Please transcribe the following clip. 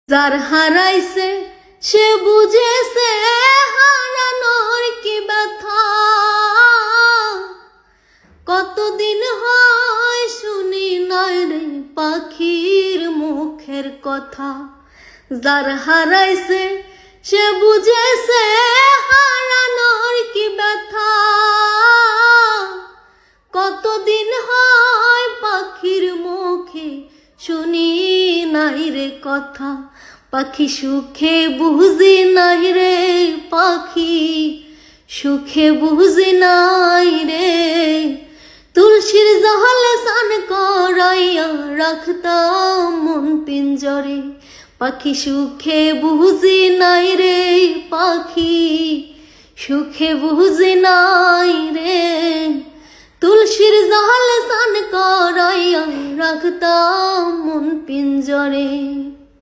যার হারাইছে সে বুঝেছে হারানোর কি ব্যথা। কতদিন হয় শুনি নাই রে পাখির মুখের কথা। যার হারাইছে সে বুঝেছে হারানোর কি ব্যথা। কতদিন হয় পাখির মুখে শুনি নাই রে কথা। পাখি সুখে বুঝি নাই রে, পাখি সুখে বুঝি নাই রে। তুলসীর জলে স্নান করাইয়া রাখতাম মন পিঞ্জরে। পাখি সুখে বুঝি নাই রে, পাখি সুখে বুঝি নাই রে। তুলসীর জলে স্নান করাইয়া রাখতাম মন পিঞ্জরে।